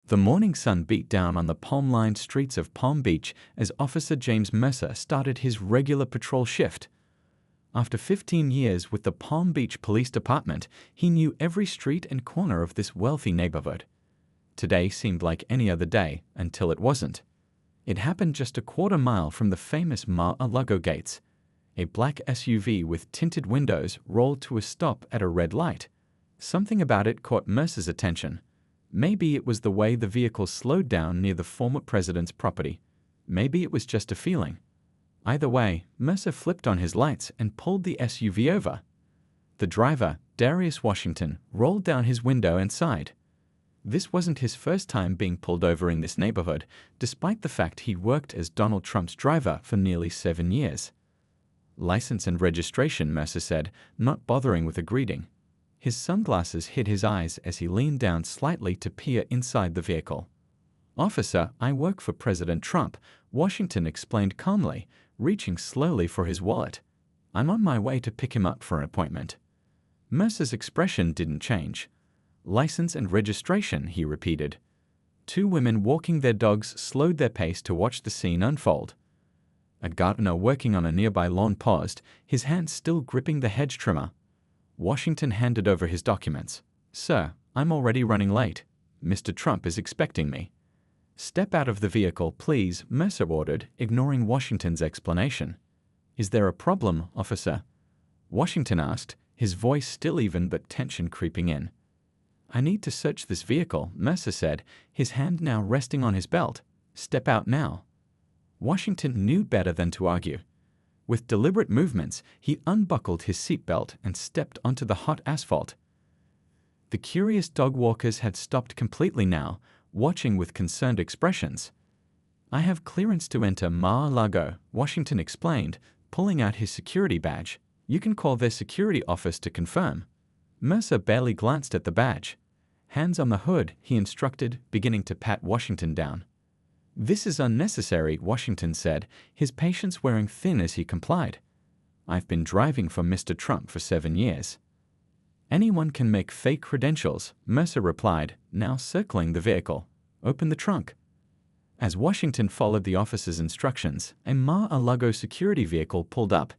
The morning sun beat down on the palm-lined streets of Palm Beach as Officer James Mercer started his regular patrol shift. After 15 years with the Palm Beach Police Department, he knew every street and corner of this wealthy neighborhood. Today seemed like any other day until it wasn't. It happened just a quarter-mile from the famous Mar-a-Lago gates. A black SUV with tinted windows rolled to a stop at a red light. Something about it caught Mercer's attention. Maybe it was the way the vehicle slowed down near the former president's property. Maybe it was just a feeling. Either way, Mercer flipped on his lights and pulled the SUV over. The driver, Darius Washington, rolled down his window and sighed. This wasn't his first time being pulled over in this neighborhood, despite the fact he worked as Donald Trump's driver for nearly 7 years. License and registration, Mercer said, not bothering with a greeting. His sunglasses hid his eyes as he leaned down slightly to peer inside the vehicle. "Officer, I work for President Trump," Washington explained calmly, reaching slowly for his wallet. "I'm on my way to pick him up for an appointment." Mercer's expression didn't change. "License and registration," he repeated. Two women walking their dogs slowed their pace to watch the scene unfold. A gardener working on a nearby lawn paused, his hand still gripping the hedge trimmer. Washington handed over his documents. "Sir, I'm already running late. Mr. Trump is expecting me." "Step out of the vehicle, please," Mercer ordered, ignoring Washington's explanation. "Is there a problem, officer?" Washington asked, his voice still even but tension creeping in. "I need to search this vehicle," Mercer said, his hand now resting on his belt. "Step out now." Washington knew better than to argue. With deliberate movements, he unbuckled his seatbelt and stepped onto the hot asphalt. The curious dog walkers had stopped completely now, watching with concerned expressions. "I have clearance to enter Mar-a-Lago," Washington explained, pulling out his security badge. "You can call their security office to confirm." Mercer barely glanced at the badge. "Hands on the hood," he instructed, beginning to pat Washington down. "This is unnecessary," Washington said, his patience wearing thin as he complied. "I've been driving for Mr. Trump for 7 years." "Anyone can make fake credentials," Mercer replied, now circling the vehicle. "Open the trunk." As Washington followed the officer's instructions, a Mar-a-Lago security vehicle pulled up.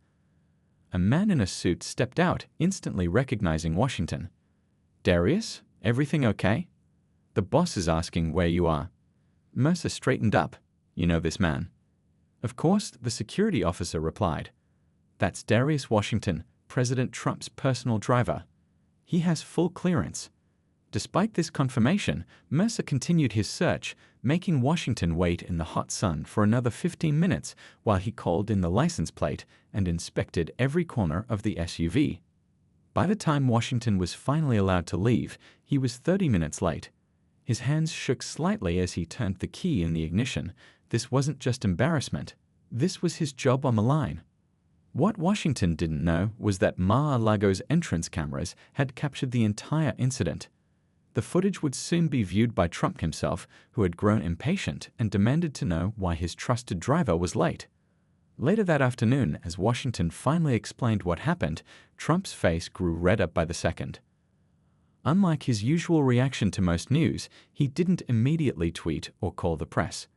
A man in a suit stepped out, instantly recognizing Washington. "Darius, everything okay?" "The boss is asking where you are." Mercer straightened up. "You know this man?" "Of course," the security officer replied. "That's Darius Washington, President Trump's personal driver. He has full clearance." Despite this confirmation, Mercer continued his search, making Washington wait in the hot sun for another 15 minutes while he called in the license plate and inspected every corner of the SUV. By the time Washington was finally allowed to leave, he was 30 minutes late. His hands shook slightly as he turned the key in the ignition. This wasn't just embarrassment. This was his job on the line. What Washington didn't know was that Mar-a-Lago's entrance cameras had captured the entire incident. The footage would soon be viewed by Trump himself, who had grown impatient and demanded to know why his trusted driver was late. Later that afternoon, as Washington finally explained what happened, Trump's face grew redder by the second. Unlike his usual reaction to most news, he didn't immediately tweet or call the press.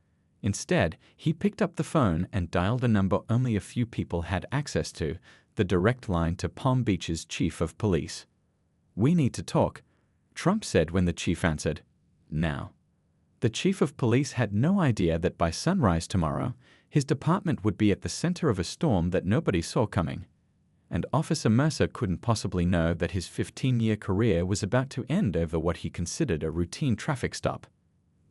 Instead, he picked up the phone and dialed a number only a few people had access to, the direct line to Palm Beach's chief of police. "We need to talk," Trump said when the chief answered. "Now." The chief of police had no idea that by sunrise tomorrow, his department would be at the center of a storm that nobody saw coming. And Officer Mercer couldn't possibly know that his 15-year career was about to end over what he considered a routine traffic stop.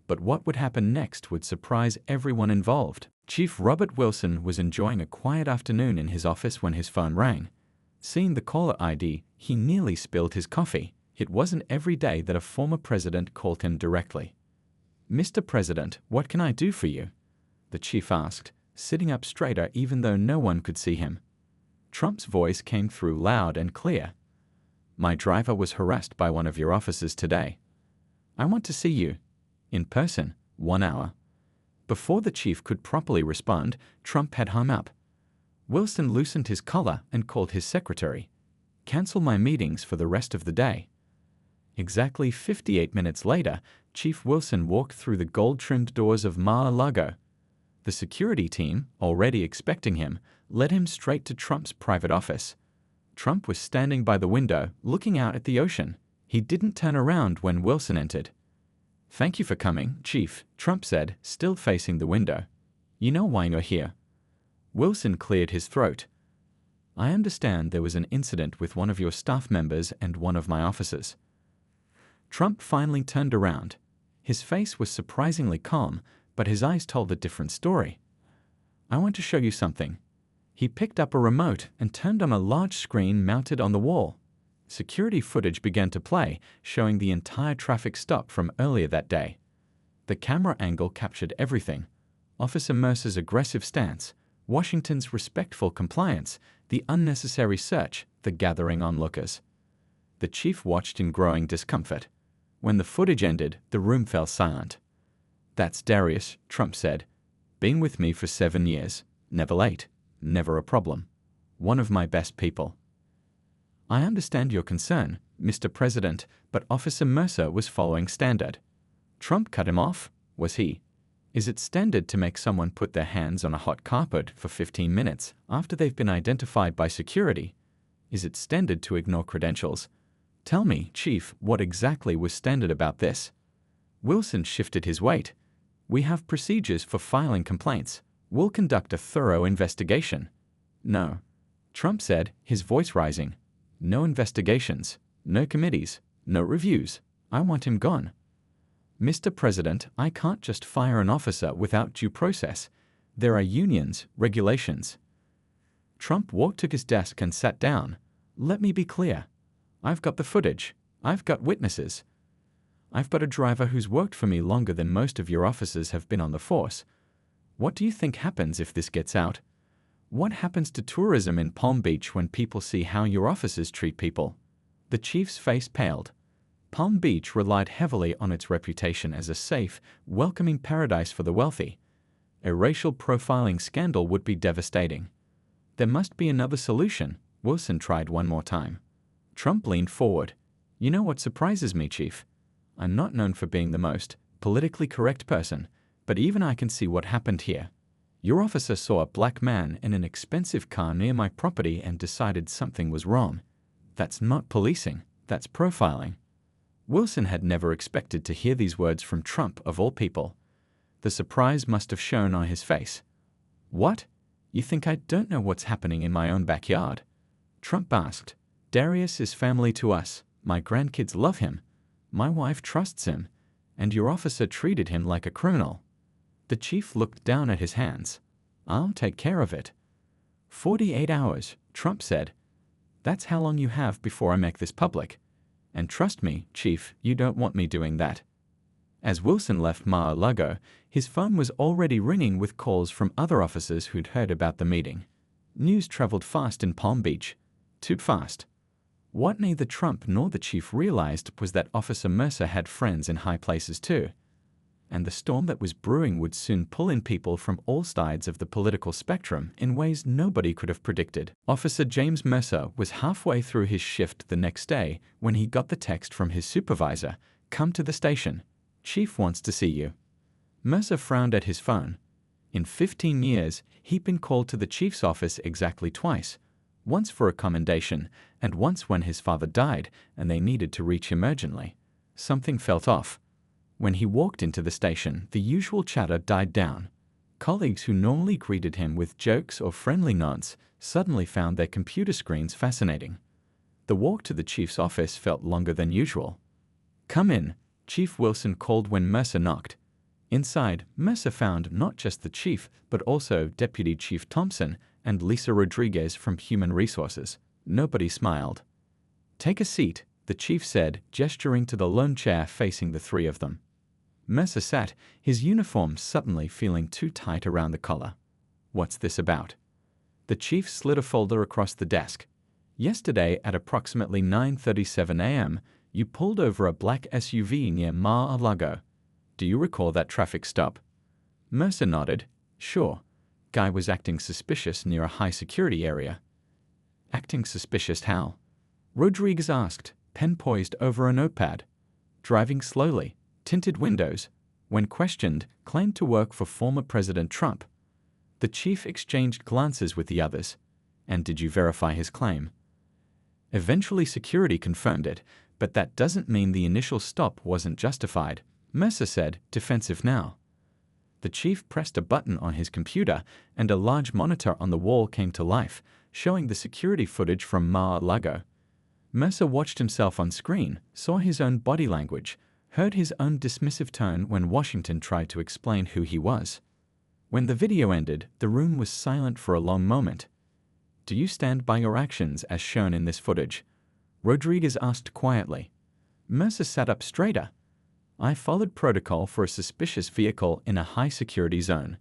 But what would happen next would surprise everyone involved. Chief Robert Wilson was enjoying a quiet afternoon in his office when his phone rang. Seeing the caller ID, he nearly spilled his coffee. It wasn't every day that a former president called him directly. "Mr. President, what can I do for you?" the chief asked, sitting up straighter even though no one could see him. Trump's voice came through loud and clear. "My driver was harassed by one of your officers today. I want to see you. In person, 1 hour." Before the chief could properly respond, Trump had hung up. Wilson loosened his collar and called his secretary. "Cancel my meetings for the rest of the day." Exactly 58 minutes later, Chief Wilson walked through the gold-trimmed doors of Mar-a-Lago. The security team, already expecting him, led him straight to Trump's private office. Trump was standing by the window, looking out at the ocean. He didn't turn around when Wilson entered. "Thank you for coming, Chief," Trump said, still facing the window. "You know why you're here." Wilson cleared his throat. "I understand there was an incident with one of your staff members and one of my officers." Trump finally turned around. His face was surprisingly calm, but his eyes told a different story. "I want to show you something." He picked up a remote and turned on a large screen mounted on the wall. Security footage began to play, showing the entire traffic stop from earlier that day. The camera angle captured everything: Officer Mercer's aggressive stance, Washington's respectful compliance, the unnecessary search, the gathering onlookers. The chief watched in growing discomfort. When the footage ended, the room fell silent. "That's Darius," Trump said. "Been with me for 7 years. Never late. Never a problem. One of my best people." "I understand your concern, Mr. President, but Officer Mercer was following standard." Trump cut him off. Was he? Is it standard to make someone put their hands on a hot carpet for 15 minutes after they've been identified by security? Is it standard to ignore credentials? Tell me, Chief, what exactly was standard about this? Wilson shifted his weight. "We have procedures for filing complaints. We'll conduct a thorough investigation." "No," Trump said, his voice rising. "No investigations, no committees, no reviews. I want him gone." "Mr. President, I can't just fire an officer without due process. There are unions, regulations." Trump walked to his desk and sat down. "Let me be clear. I've got the footage. I've got witnesses. I've got a driver who's worked for me longer than most of your officers have been on the force. What do you think happens if this gets out? What happens to tourism in Palm Beach when people see how your officers treat people?" The chief's face paled. Palm Beach relied heavily on its reputation as a safe, welcoming paradise for the wealthy. A racial profiling scandal would be devastating. "There must be another solution," Wilson tried one more time. Trump leaned forward. "You know what surprises me, Chief? I'm not known for being the most politically correct person, but even I can see what happened here. Your officer saw a black man in an expensive car near my property and decided something was wrong. That's not policing, that's profiling." Wilson had never expected to hear these words from Trump, of all people. The surprise must have shown on his face. "What? You think I don't know what's happening in my own backyard?" Trump asked. "Darius is family to us. My grandkids love him. My wife trusts him. And your officer treated him like a criminal." The chief looked down at his hands. "I'll take care of it." 48 hours, Trump said. "That's how long you have before I make this public. And trust me, Chief, you don't want me doing that." As Wilson left Mar-a-Lago, his phone was already ringing with calls from other officers who'd heard about the meeting. News traveled fast in Palm Beach. Too fast. What neither Trump nor the chief realized was that Officer Mercer had friends in high places too. And the storm that was brewing would soon pull in people from all sides of the political spectrum in ways nobody could have predicted. Officer James Mercer was halfway through his shift the next day when he got the text from his supervisor, "Come to the station. Chief wants to see you." Mercer frowned at his phone. In 15 years, he'd been called to the chief's office exactly twice, once for a commendation and once when his father died and they needed to reach him urgently. Something felt off. When he walked into the station, the usual chatter died down. Colleagues who normally greeted him with jokes or friendly nods suddenly found their computer screens fascinating. The walk to the chief's office felt longer than usual. "Come in," Chief Wilson called when Mercer knocked. Inside, Mercer found not just the chief, but also Deputy Chief Thompson and Lisa Rodriguez from Human Resources. Nobody smiled. "Take a seat," the chief said, gesturing to the lone chair facing the three of them. Mercer sat, his uniform suddenly feeling too tight around the collar. "What's this about?" The chief slid a folder across the desk. "Yesterday at approximately 9:37 a.m., you pulled over a black SUV near Mar-a-Lago. Do you recall that traffic stop?" Mercer nodded. "Sure. Guy was acting suspicious near a high-security area." "Acting suspicious how?" Rodriguez asked, pen poised over a notepad. "Driving slowly, tinted windows. When questioned, claimed to work for former President Trump. The chief exchanged glances with the others. And did you verify his claim? Eventually security confirmed it, but that doesn't mean the initial stop wasn't justified, Mercer said, defensive now. The chief pressed a button on his computer, and a large monitor on the wall came to life, showing the security footage from Mar-a-Lago. Mercer watched himself on screen, saw his own body language, heard his own dismissive tone when Washington tried to explain who he was. When the video ended, the room was silent for a long moment. "Do you stand by your actions as shown in this footage?" Rodriguez asked quietly. Mercer sat up straighter. "I followed protocol for a suspicious vehicle in a high-security zone.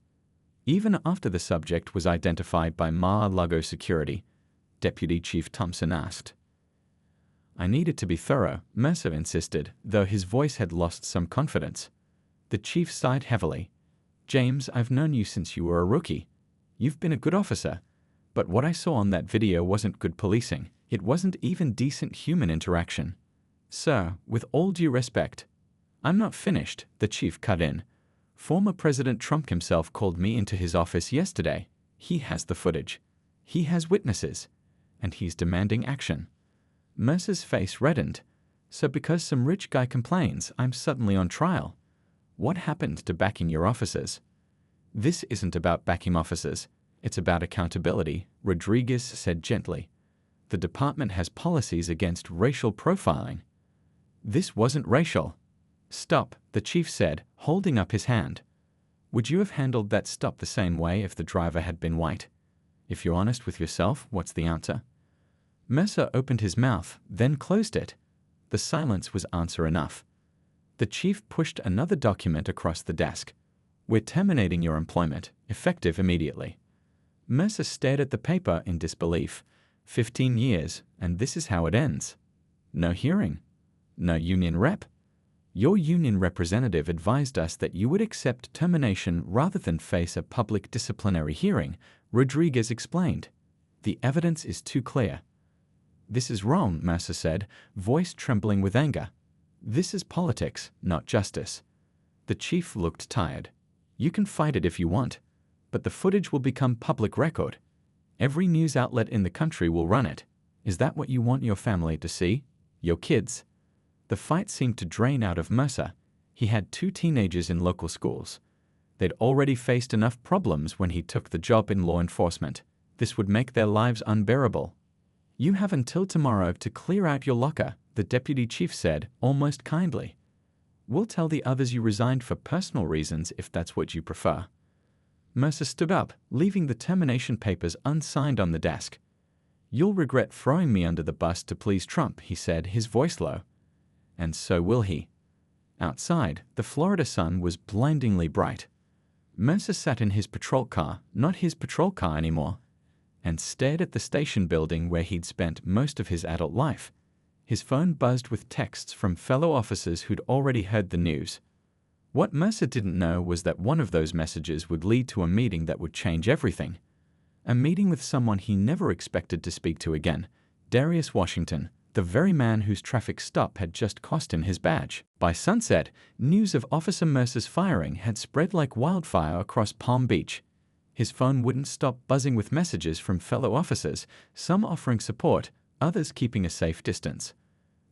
Even after the subject was identified by Mar-a-Lago security," Deputy Chief Thompson asked. "I needed to be thorough," Mercer insisted, though his voice had lost some confidence. The chief sighed heavily. "James, I've known you since you were a rookie. You've been a good officer. But what I saw on that video wasn't good policing. It wasn't even decent human interaction. Sir, with all due respect—" "I'm not finished," the chief cut in. "Former President Trump himself called me into his office yesterday. He has the footage. He has witnesses. And he's demanding action." Mercer's face reddened. "So because some rich guy complains, I'm suddenly on trial? What happened to backing your officers?" "This isn't about backing officers. It's about accountability," Rodriguez said gently. "The department has policies against racial profiling." "This wasn't racial." "Stop," the chief said, holding up his hand. "Would you have handled that stop the same way if the driver had been white? If you're honest with yourself, what's the answer?" Mercer opened his mouth, then closed it. The silence was answer enough. The chief pushed another document across the desk. "We're terminating your employment, effective immediately." Mercer stared at the paper in disbelief. 15 years, and this is how it ends. No hearing. No union rep. "Your union representative advised us that you would accept termination rather than face a public disciplinary hearing," Rodriguez explained. "The evidence is too clear." "This is wrong," Mercer said, voice trembling with anger. "This is politics, not justice." The chief looked tired. "You can fight it if you want, but the footage will become public record. Every news outlet in the country will run it. Is that what you want your family to see? Your kids?" The fight seemed to drain out of Mercer. He had 2 teenagers in local schools. They'd already faced enough problems when he took the job in law enforcement. This would make their lives unbearable. "You have until tomorrow to clear out your locker," the deputy chief said, almost kindly. "We'll tell the others you resigned for personal reasons if that's what you prefer." Mercer stood up, leaving the termination papers unsigned on the desk. "You'll regret throwing me under the bus to please Trump," he said, his voice low. And so will he. Outside, the Florida sun was blindingly bright. Mercer sat in his patrol car, not his patrol car anymore, and stared at the station building where he'd spent most of his adult life. His phone buzzed with texts from fellow officers who'd already heard the news. What Mercer didn't know was that one of those messages would lead to a meeting that would change everything. A meeting with someone he never expected to speak to again, Darius Washington, the very man whose traffic stop had just cost him his badge. By sunset, news of Officer Mercer's firing had spread like wildfire across Palm Beach. His phone wouldn't stop buzzing with messages from fellow officers, some offering support, others keeping a safe distance.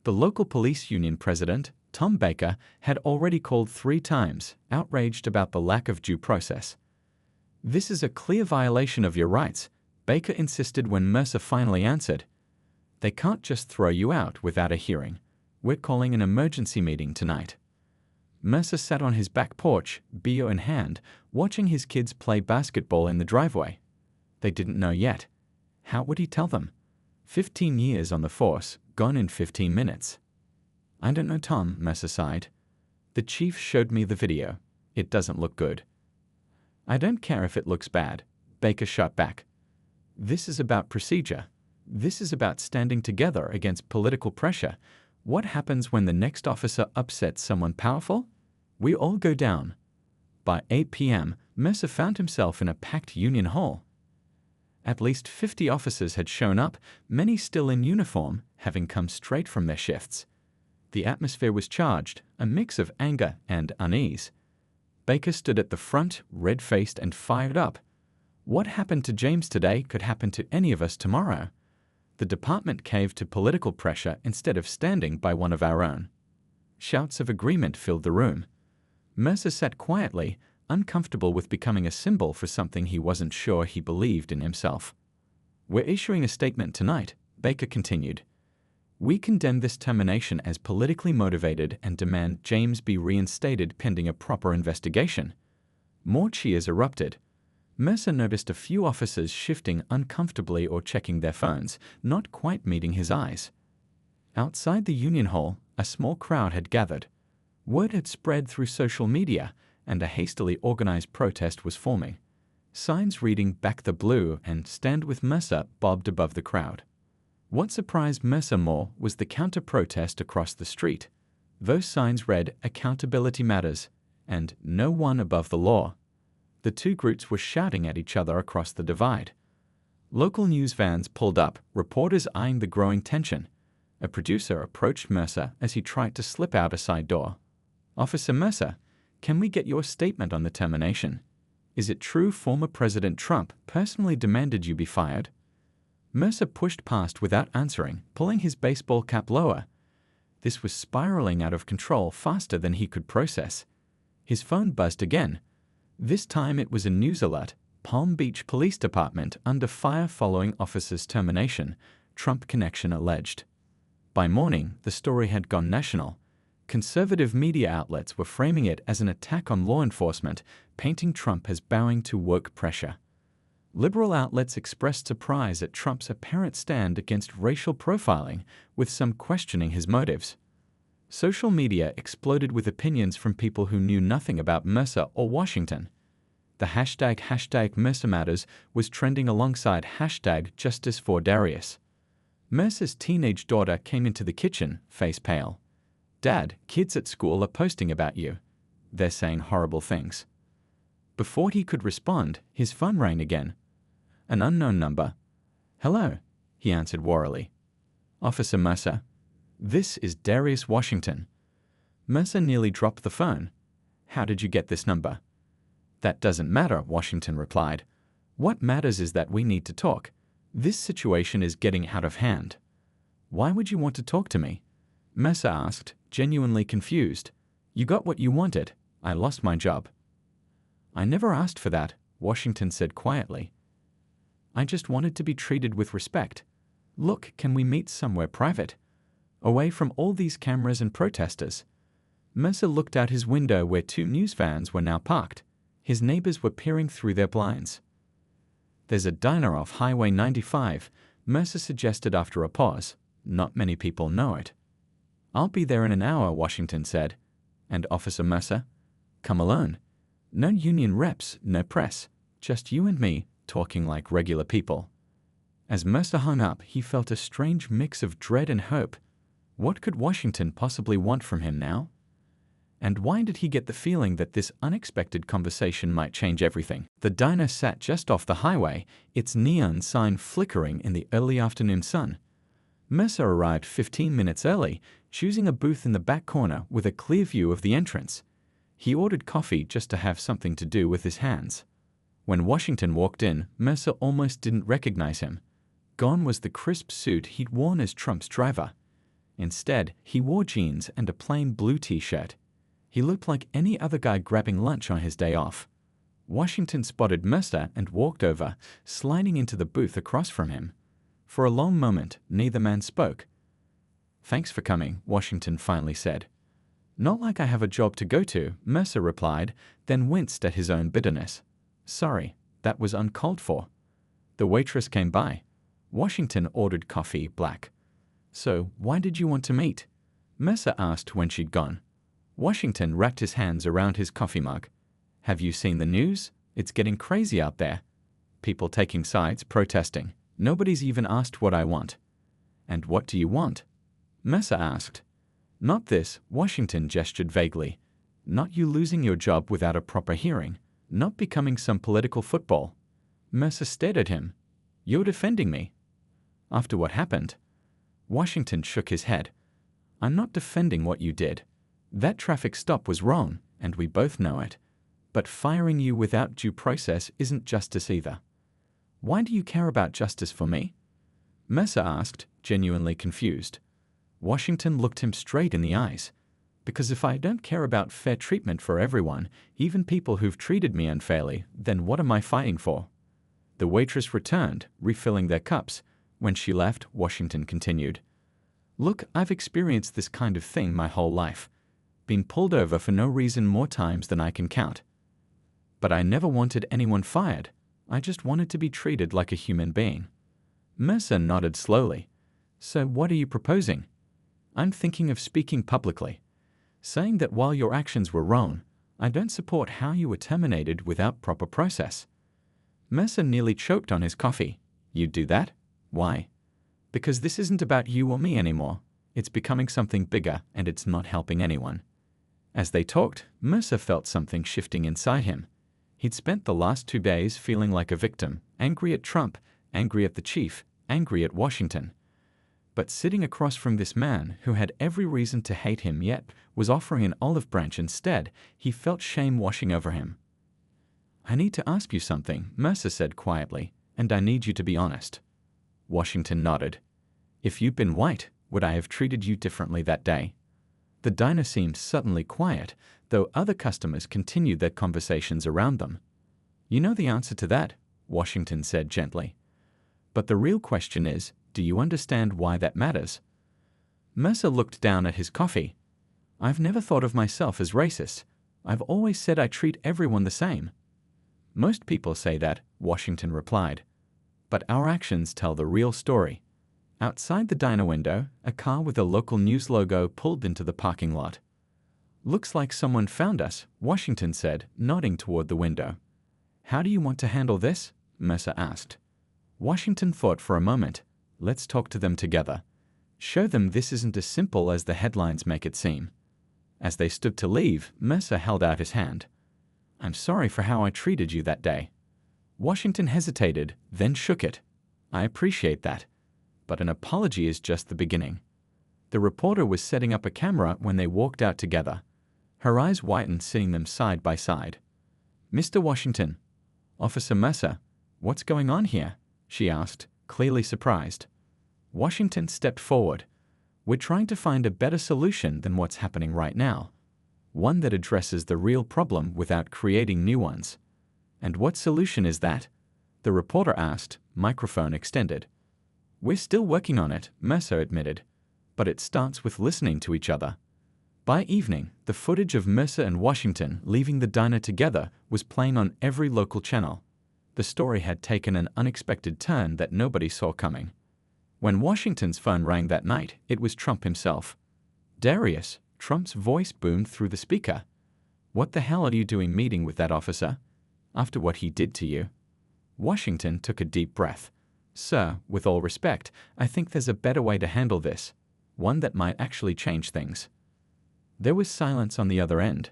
The local police union president, Tom Baker, had already called 3 times, outraged about the lack of due process. "This is a clear violation of your rights," Baker insisted when Mercer finally answered. "They can't just throw you out without a hearing. We're calling an emergency meeting tonight." Mercer sat on his back porch, beer in hand, watching his kids play basketball in the driveway. They didn't know yet. How would he tell them? 15 years on the force, gone in 15 minutes. "I don't know, Tom," Mercer sighed. "The chief showed me the video. It doesn't look good." "I don't care if it looks bad," Baker shot back. "This is about procedure. This is about standing together against political pressure. What happens when the next officer upsets someone powerful? We all go down." By 8 p.m., Mercer found himself in a packed union hall. At least 50 officers had shown up, many still in uniform, having come straight from their shifts. The atmosphere was charged, a mix of anger and unease. Baker stood at the front, red-faced and fired up. What happened to James today could happen to any of us tomorrow. The department caved to political pressure instead of standing by one of our own. Shouts of agreement filled the room. Mercer sat quietly, uncomfortable with becoming a symbol for something he wasn't sure he believed in himself. "We're issuing a statement tonight," Baker continued. "We condemn this termination as politically motivated and demand James be reinstated pending a proper investigation." More cheers erupted. Mercer noticed a few officers shifting uncomfortably or checking their phones, not quite meeting his eyes. Outside the Union Hall, a small crowd had gathered. Word had spread through social media, and a hastily organized protest was forming. Signs reading "Back the Blue" and "Stand with Mercer" bobbed above the crowd. What surprised Mercer more was the counter-protest across the street. Those signs read "Accountability Matters" and "No One Above the Law." The two groups were shouting at each other across the divide. Local news vans pulled up, reporters eyeing the growing tension. A producer approached Mercer as he tried to slip out a side door. "Officer Mercer, can we get your statement on the termination? Is it true former President Trump personally demanded you be fired?" Mercer pushed past without answering, pulling his baseball cap lower. This was spiraling out of control faster than he could process. His phone buzzed again. This time it was a news alert. Palm Beach Police Department under fire following officer's termination, Trump connection alleged. By morning, the story had gone national. Conservative media outlets were framing it as an attack on law enforcement, painting Trump as bowing to woke pressure. Liberal outlets expressed surprise at Trump's apparent stand against racial profiling, with some questioning his motives. Social media exploded with opinions from people who knew nothing about Mercer or Washington. The hashtag Mercer Matters was trending alongside hashtag Justice for Darius. Mercer's teenage daughter came into the kitchen, face pale. "Dad, kids at school are posting about you. They're saying horrible things." Before he could respond, his phone rang again. An unknown number. "Hello," he answered warily. "Officer Mercer, this is Darius Washington." Mercer nearly dropped the phone. "How did you get this number?" "That doesn't matter," Washington replied. "What matters is that we need to talk. This situation is getting out of hand." "Why would you want to talk to me?" Mercer asked, genuinely confused. "You got what you wanted. I lost my job." "I never asked for that," Washington said quietly. "I just wanted to be treated with respect. Look, can we meet somewhere private? Away from all these cameras and protesters." Mercer looked out his window where two news vans were now parked. His neighbors were peering through their blinds. "There's a diner off Highway 95, Mercer suggested after a pause. "Not many people know it." "I'll be there in an hour," Washington said. "And Officer Mercer?" "Come alone. No union reps, no press. Just you and me, talking like regular people." As Mercer hung up, he felt a strange mix of dread and hope. What could Washington possibly want from him now? And why did he get the feeling that this unexpected conversation might change everything? The diner sat just off the highway, its neon sign flickering in the early afternoon sun. Mercer arrived 15 minutes early, choosing a booth in the back corner with a clear view of the entrance. He ordered coffee just to have something to do with his hands. When Washington walked in, Mercer almost didn't recognize him. Gone was the crisp suit he'd worn as Trump's driver. Instead, he wore jeans and a plain blue t-shirt. He looked like any other guy grabbing lunch on his day off. Washington spotted Mercer and walked over, sliding into the booth across from him. For a long moment, neither man spoke. "Thanks for coming," Washington finally said. "Not like I have a job to go to," Mercer replied, then winced at his own bitterness. "Sorry, that was uncalled for." The waitress came by. Washington ordered coffee black. "So, why did you want to meet?" Mercer asked when she'd gone. Washington wrapped his hands around his coffee mug. "Have you seen the news? It's getting crazy out there. People taking sides, protesting. Nobody's even asked what I want." "And what do you want?" Mercer asked. "Not this," Washington gestured vaguely. "Not you losing your job without a proper hearing. Not becoming some political football." Mercer stared at him. "You're defending me." "After what happened?" Washington shook his head. I'm not defending what you did. That traffic stop was wrong, and we both know it. But firing you without due process isn't justice either. Why do you care about justice for me? Mercer asked, genuinely confused. Washington looked him straight in the eyes. Because if I don't care about fair treatment for everyone, even people who've treated me unfairly, then what am I fighting for? The waitress returned, refilling their cups. When she left, Washington continued. Look, I've experienced this kind of thing my whole life. Been pulled over for no reason more times than I can count. But I never wanted anyone fired. I just wanted to be treated like a human being. Mercer nodded slowly. So what are you proposing? I'm thinking of speaking publicly, saying that while your actions were wrong, I don't support how you were terminated without proper process. Mercer nearly choked on his coffee. You'd do that? Why? Because this isn't about you or me anymore. It's becoming something bigger, and it's not helping anyone. As they talked, Mercer felt something shifting inside him. He'd spent the last 2 days feeling like a victim, angry at Trump, angry at the chief, angry at Washington. But sitting across from this man who had every reason to hate him yet was offering an olive branch instead, he felt shame washing over him. I need to ask you something, Mercer said quietly, and I need you to be honest. Washington nodded. If you'd been white, would I have treated you differently that day? The diner seemed suddenly quiet, though other customers continued their conversations around them. You know the answer to that, Washington said gently. But the real question is, do you understand why that matters? Mercer looked down at his coffee. I've never thought of myself as racist. I've always said I treat everyone the same. Most people say that, Washington replied. But our actions tell the real story. Outside the diner window, a car with a local news logo pulled into the parking lot. Looks like someone found us, Washington said, nodding toward the window. How do you want to handle this? Mercer asked. Washington thought for a moment. Let's talk to them together. Show them this isn't as simple as the headlines make it seem. As they stood to leave, Mercer held out his hand. I'm sorry for how I treated you that day. Washington hesitated, then shook it. I appreciate that. But an apology is just the beginning. The reporter was setting up a camera when they walked out together. Her eyes whitened, seeing them side by side. Mr. Washington, Officer Mercer, what's going on here? She asked, clearly surprised. Washington stepped forward. We're trying to find a better solution than what's happening right now. One that addresses the real problem without creating new ones. And what solution is that? The reporter asked, microphone extended. We're still working on it, Mercer admitted. But it starts with listening to each other. By evening, the footage of Mercer and Washington leaving the diner together was playing on every local channel. The story had taken an unexpected turn that nobody saw coming. When Washington's phone rang that night, it was Trump himself. Darius, Trump's voice boomed through the speaker. What the hell are you doing meeting with that officer? After what he did to you? Washington took a deep breath. Sir, with all respect, I think there's a better way to handle this. One that might actually change things. There was silence on the other end.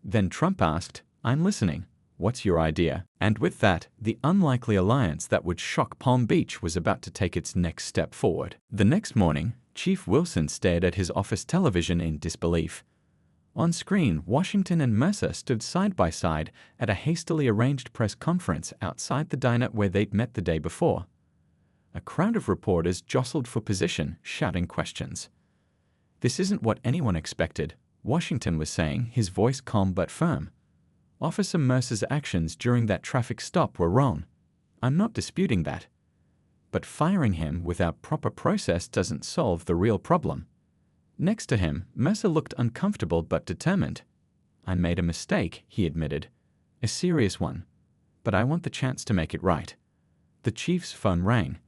Then Trump asked, I'm listening. What's your idea? And with that, the unlikely alliance that would shock Palm Beach was about to take its next step forward. The next morning, Chief Wilson stared at his office television in disbelief. On screen, Washington and Mercer stood side by side at a hastily arranged press conference outside the diner where they'd met the day before. A crowd of reporters jostled for position, shouting questions. This isn't what anyone expected, Washington was saying, his voice calm but firm. Officer Mercer's actions during that traffic stop were wrong. I'm not disputing that. But firing him without proper process doesn't solve the real problem. Next to him, Mercer looked uncomfortable but determined. I made a mistake, he admitted. A serious one. But I want the chance to make it right. The chief's phone rang.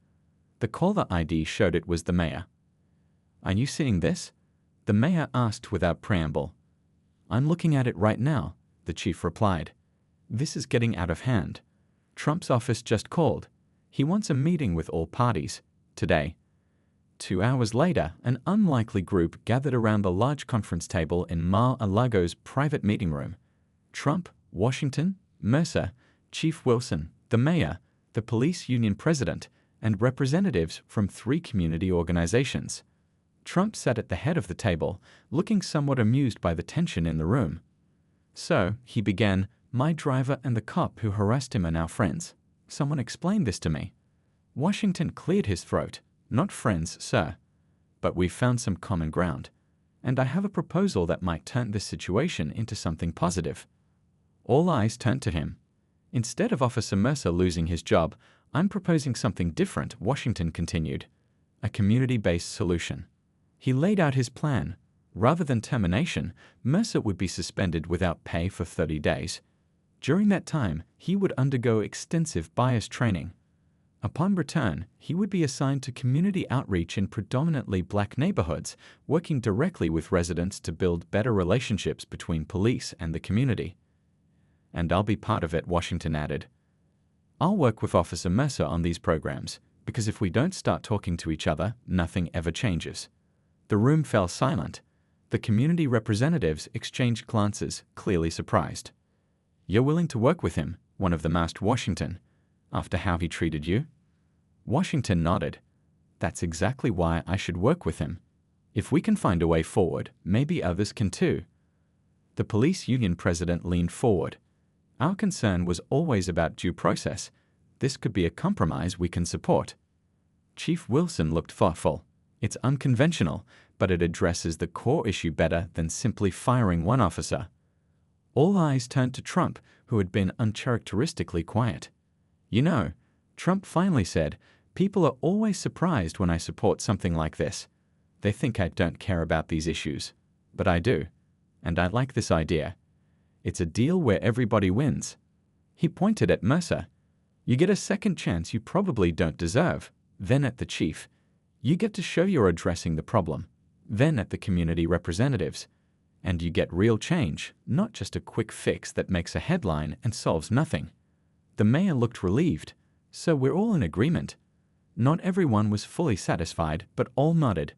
The caller ID showed it was the mayor. Are you seeing this? The mayor asked without preamble. I'm looking at it right now, the chief replied. This is getting out of hand. Trump's office just called. He wants a meeting with all parties, today. 2 hours later, an unlikely group gathered around the large conference table in Mar-a-Lago's private meeting room. Trump, Washington, Mercer, Chief Wilson, the mayor, the police union president, and representatives from 3 community organizations. Trump sat at the head of the table, looking somewhat amused by the tension in the room. "So," he began, "my driver and the cop who harassed him are now friends. Someone explained this to me." Washington cleared his throat. "Not friends, sir. But we've found some common ground. And I have a proposal that might turn this situation into something positive." All eyes turned to him. "Instead of Officer Mercer losing his job, I'm proposing something different," Washington continued. "A community-based solution." He laid out his plan. Rather than termination, Mercer would be suspended without pay for 30 days. During that time, he would undergo extensive bias training. Upon return, he would be assigned to community outreach in predominantly black neighborhoods, working directly with residents to build better relationships between police and the community. "And I'll be part of it," Washington added. "I'll work with Officer Mercer on these programs, because if we don't start talking to each other, nothing ever changes." The room fell silent. The community representatives exchanged glances, clearly surprised. "You're willing to work with him?" one of them asked Washington. "After how he treated you?" Washington nodded. "That's exactly why I should work with him. If we can find a way forward, maybe others can too." The police union president leaned forward. "Our concern was always about due process. This could be a compromise we can support." Chief Wilson looked thoughtful. "It's unconventional, but it addresses the core issue better than simply firing one officer." All eyes turned to Trump, who had been uncharacteristically quiet. "You know," Trump finally said, "people are always surprised when I support something like this. They think I don't care about these issues. But I do. And I like this idea. It's a deal where everybody wins." He pointed at Mercer. "You get a second chance you probably don't deserve." Then at the chief. "You get to show you're addressing the problem." Then at the community representatives. "And you get real change, not just a quick fix that makes a headline and solves nothing." The mayor looked relieved. "So we're all in agreement." Not everyone was fully satisfied, but all nodded.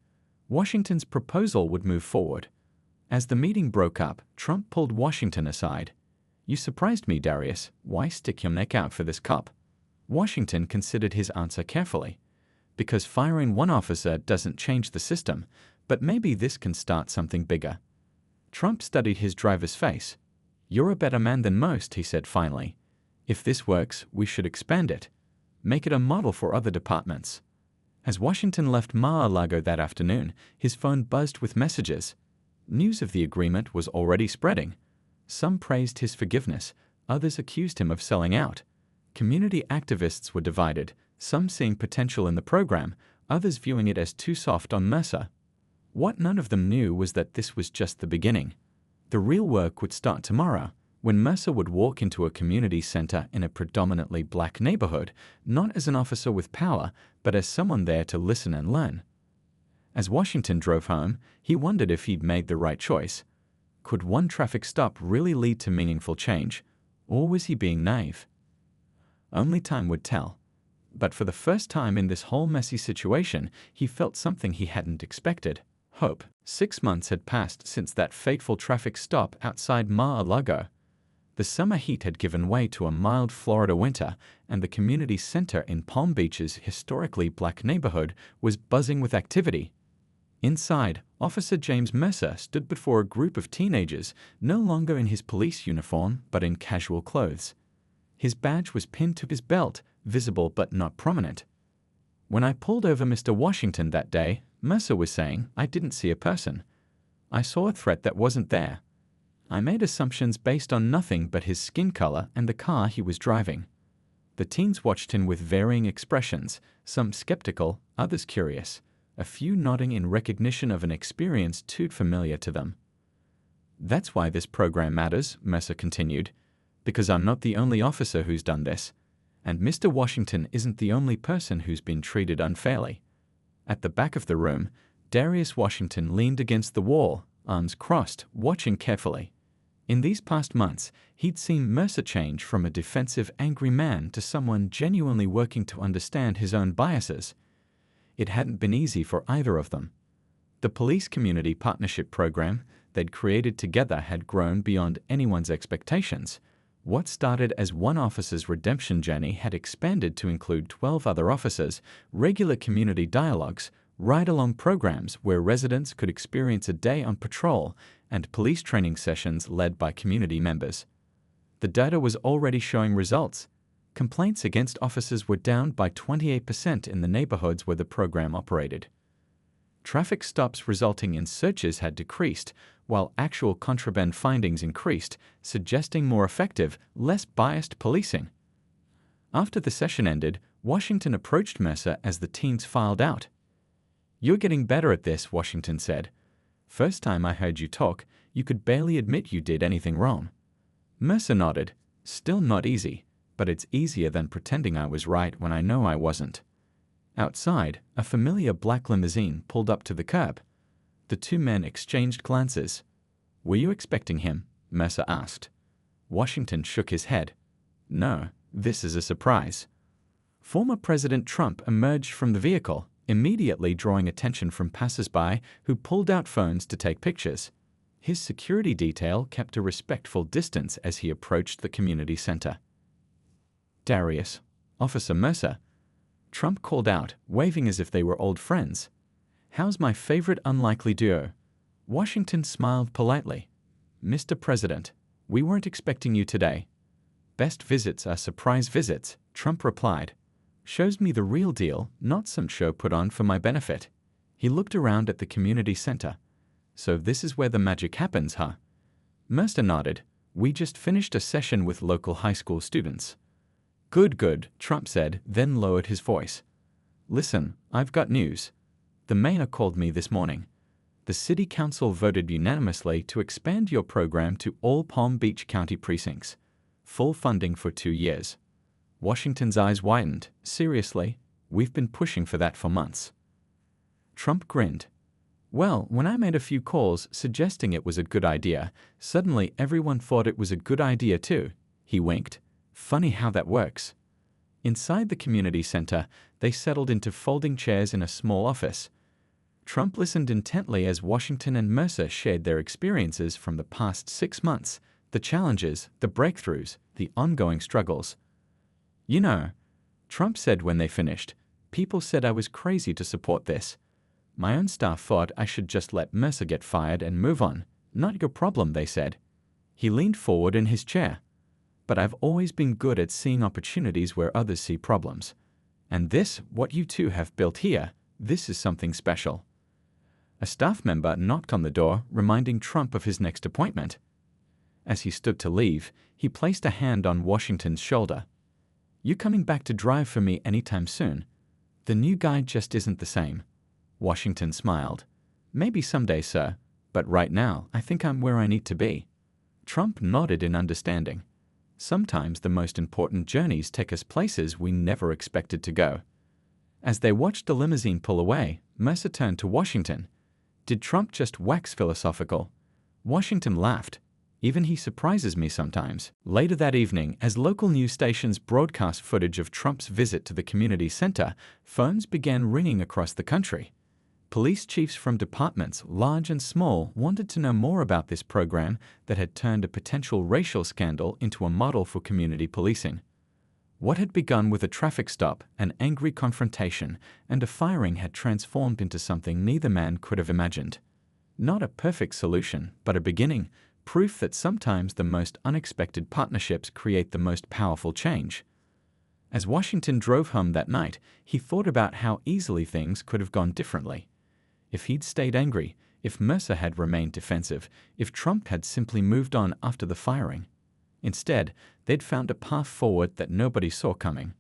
Washington's proposal would move forward. As the meeting broke up, Trump pulled Washington aside. "You surprised me, Darius. Why stick your neck out for this cop?" Washington considered his answer carefully. "Because firing one officer doesn't change the system, but maybe this can start something bigger." Trump studied his driver's face. "You're a better man than most," he said finally. "If this works, we should expand it. Make it a model for other departments." As Washington left Mar-a-Lago that afternoon, his phone buzzed with messages. News of the agreement was already spreading. Some praised his forgiveness, others accused him of selling out. Community activists were divided, some seeing potential in the program, others viewing it as too soft on Mercer. What none of them knew was that this was just the beginning. The real work would start tomorrow, when Mercer would walk into a community center in a predominantly black neighborhood, not as an officer with power, but as someone there to listen and learn. As Washington drove home, he wondered if he'd made the right choice. Could one traffic stop really lead to meaningful change, or was he being naive? Only time would tell. But for the first time in this whole messy situation, he felt something he hadn't expected: hope. 6 months had passed since that fateful traffic stop outside Mar-a-Lago. The summer heat had given way to a mild Florida winter, and the community center in Palm Beach's historically black neighborhood was buzzing with activity. Inside, Officer James Mercer stood before a group of teenagers, no longer in his police uniform but in casual clothes. His badge was pinned to his belt, visible but not prominent. "When I pulled over Mr. Washington that day," Mercer was saying, "I didn't see a person. I saw a threat that wasn't there. I made assumptions based on nothing but his skin color and the car he was driving." The teens watched him with varying expressions, some skeptical, others curious, a few nodding in recognition of an experience too familiar to them. "That's why this program matters," Mercer continued, "because I'm not the only officer who's done this, and Mr. Washington isn't the only person who's been treated unfairly." At the back of the room, Darius Washington leaned against the wall, arms crossed, watching carefully. In these past months, he'd seen Mercer change from a defensive, angry man to someone genuinely working to understand his own biases. It hadn't been easy for either of them. The police community partnership program they'd created together had grown beyond anyone's expectations. What started as one officer's redemption journey had expanded to include 12 other officers, regular community dialogues, ride-along programs where residents could experience a day on patrol, and police training sessions led by community members. The data was already showing results. Complaints against officers were down by 28% in the neighborhoods where the program operated. Traffic stops resulting in searches had decreased, while actual contraband findings increased, suggesting more effective, less biased policing. After the session ended, Washington approached Mercer as the teens filed out. "You're getting better at this," Washington said. "First time I heard you talk, you could barely admit you did anything wrong." Mercer nodded. "Still not easy, but it's easier than pretending I was right when I know I wasn't." Outside, a familiar black limousine pulled up to the curb. The two men exchanged glances. "Were you expecting him?" Mercer asked. Washington shook his head. "No, this is a surprise." Former President Trump emerged from the vehicle, immediately drawing attention from passers-by who pulled out phones to take pictures. His security detail kept a respectful distance as he approached the community center. "Darius, Officer Mercer," Trump called out, waving as if they were old friends. "How's my favorite unlikely duo?" Washington smiled politely. "Mr. President, we weren't expecting you today." "Best visits are surprise visits," Trump replied. "Shows me the real deal, not some show put on for my benefit." He looked around at the community center. "So this is where the magic happens, huh?" Mercer nodded. "We just finished a session with local high school students." Good, Trump said, then lowered his voice. "Listen, I've got news. The mayor called me this morning. The city council voted unanimously to expand your program to all Palm Beach County precincts. Full funding for 2 years." Washington's eyes widened. "Seriously? We've been pushing for that for months." Trump grinned. "Well, when I made a few calls suggesting it was a good idea, suddenly everyone thought it was a good idea too." He winked. "Funny how that works." Inside the community center, they settled into folding chairs in a small office. Trump listened intently as Washington and Mercer shared their experiences from the past 6 months, the challenges, the breakthroughs, the ongoing struggles. "You know," Trump said when they finished, "people said I was crazy to support this. My own staff thought I should just let Mercer get fired and move on. Not your problem," they said. He leaned forward in his chair. "But I've always been good at seeing opportunities where others see problems. And this, what you two have built here, this is something special." A staff member knocked on the door, reminding Trump of his next appointment. As he stood to leave, he placed a hand on Washington's shoulder. "You coming back to drive for me anytime soon?" "The new guy just isn't the same." Washington smiled. "Maybe someday, sir, but right now I think I'm where I need to be." Trump nodded in understanding. Sometimes the most important journeys take us places we never expected to go. As they watched the limousine pull away, Mercer turned to Washington. "Did Trump just wax philosophical?" Washington laughed. "Even he surprises me sometimes." Later that evening, as local news stations broadcast footage of Trump's visit to the community center, phones began ringing across the country. Police chiefs from departments, large and small, wanted to know more about this program that had turned a potential racial scandal into a model for community policing. What had begun with a traffic stop, an angry confrontation, and a firing had transformed into something neither man could have imagined. Not a perfect solution, but a beginning, proof that sometimes the most unexpected partnerships create the most powerful change. As Washington drove home that night, he thought about how easily things could have gone differently. If he'd stayed angry, if Mercer had remained defensive, if Trump had simply moved on after the firing. Instead, they'd found a path forward that nobody saw coming.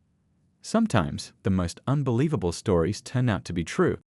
Sometimes, the most unbelievable stories turn out to be true.